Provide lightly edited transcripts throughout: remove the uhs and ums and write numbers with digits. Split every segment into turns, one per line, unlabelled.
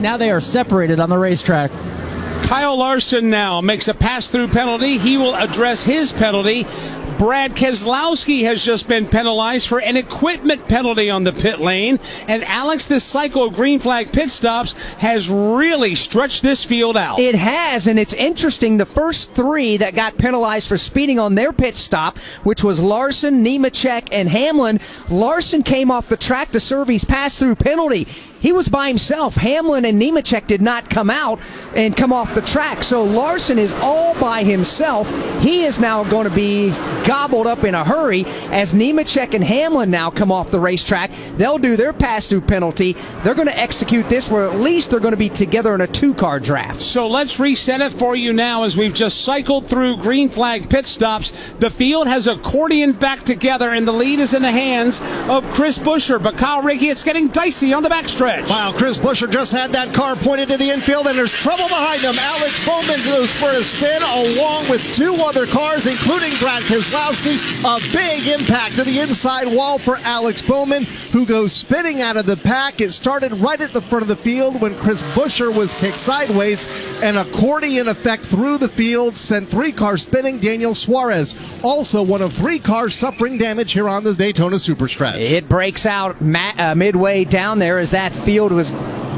Now they are separated on the racetrack.
Kyle Larson now makes a pass-through penalty. He will address his penalty. Brad Keselowski has just been penalized for an equipment penalty on the pit lane. And Alex, this cycle of green flag pit stops has really stretched this field out.
It has, and it's interesting. The first three that got penalized for speeding on their pit stop, which was Larson, Nemechek, and Hamlin. Larson came off the track to serve his pass-through penalty. He was by himself. Hamlin and Nemechek did not come out and come off the track. So Larson is all by himself. He is now going to be gobbled up in a hurry as Nemechek and Hamlin now come off the racetrack. They'll do their pass-through penalty. They're going to execute this where at least they're going to be together in a two-car draft.
So let's reset it for you now as we've just cycled through green flag pit stops. The field has accordioned back together, and the lead is in the hands of Chris Buescher. But Kyle Rickey, it's getting dicey on the backstretch.
Wow, Chris Buescher just had that car pointed to the infield, and there's trouble behind him. Alex Bowman goes for a spin along with two other cars, including Brad Keselowski. A big impact to the inside wall for Alex Bowman, who goes spinning out of the pack. It started right at the front of the field when Chris Buescher was kicked sideways. An accordion effect through the field sent three cars spinning. Daniel Suarez, also one of three cars suffering damage here on the Daytona Superstretch.
It breaks out midway down there as that field was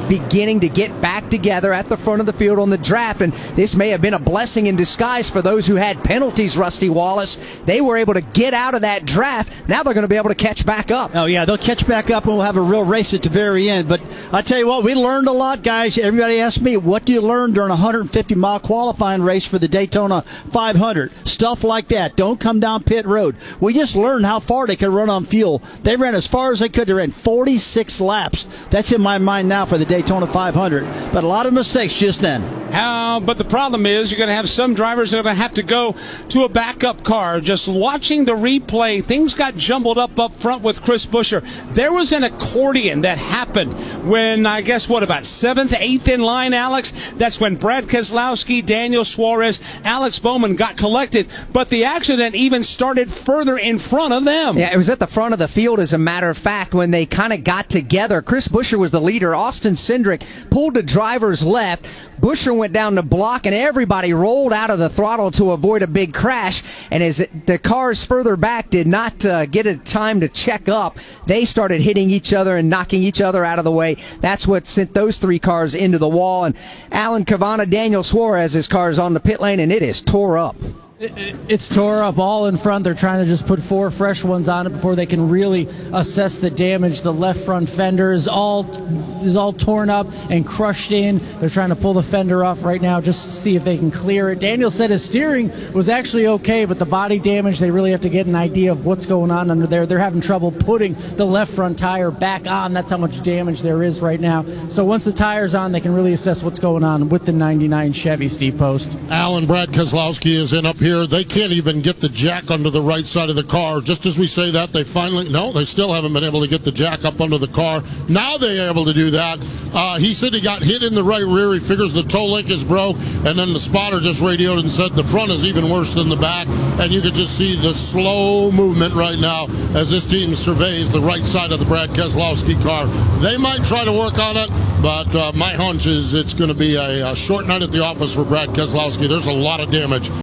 beginning to get back together at the front of the field on the draft, and this may have been a blessing in disguise for those who had penalties, Rusty Wallace. They were able to get out of that draft. Now they're going to be able to catch back up.
Oh, yeah, they'll catch back up and we'll have a real race at the very end. But I tell you what, we learned a lot, guys. Everybody asked me, what do you learn during a 150-mile qualifying race for the Daytona 500? Stuff like that. Don't come down pit road. We just learned how far they could run on fuel. They ran as far as they could. They ran 46 laps. That's in my mind now for the Daytona 500. But a lot of mistakes just then.
But the problem is you're going to have some drivers that are going to have to go to a backup car. Just watching the replay, things got jumbled up front with Chris Buescher. There was an accordion that happened when, I guess, about 7th, 8th in line, Alex? That's when Brad Keselowski, Daniel Suarez, Alex Bowman got collected. But the accident even started further in front of them.
Yeah, it was at the front of the field, as a matter of fact, when they kind of got together. Chris Buescher was the leader. Austin Cindric pulled to driver's left. Buescher went down the block, and everybody rolled out of the throttle to avoid a big crash. And as the cars further back did not get a time to check up, they started hitting each other and knocking each other out of the way. That's what sent those three cars into the wall. And Alan Cavana, Daniel Suarez's car is on the pit lane, and it is tore up.
It's tore up all in front. They're trying to just put four fresh ones on it before they can really assess the damage. The left front fender is all torn up and crushed in. They're trying to pull the fender off right now just to see if they can clear it. Daniel said his steering was actually okay, but the body damage, they really have to get an idea of what's going on under there. They're having trouble putting the left front tire back on. That's how much damage there is right now. So once the tire's on, they can really assess what's going on with the 99 Chevy, Steve Post.
Alan, Brad Keselowski is in up here. They can't even get the jack under the right side of the car. Just as we say that, they still haven't been able to get the jack up under the car. Now they're able to do that. He said he got hit in the right rear. He figures the toe link is broke, and then the spotter just radioed and said the front is even worse than the back, and you could just see the slow movement right now as this team surveys the right side of the Brad Keselowski car. They might try to work on it, but my hunch is it's going to be a short night at the office for Brad Keselowski. There's a lot of damage.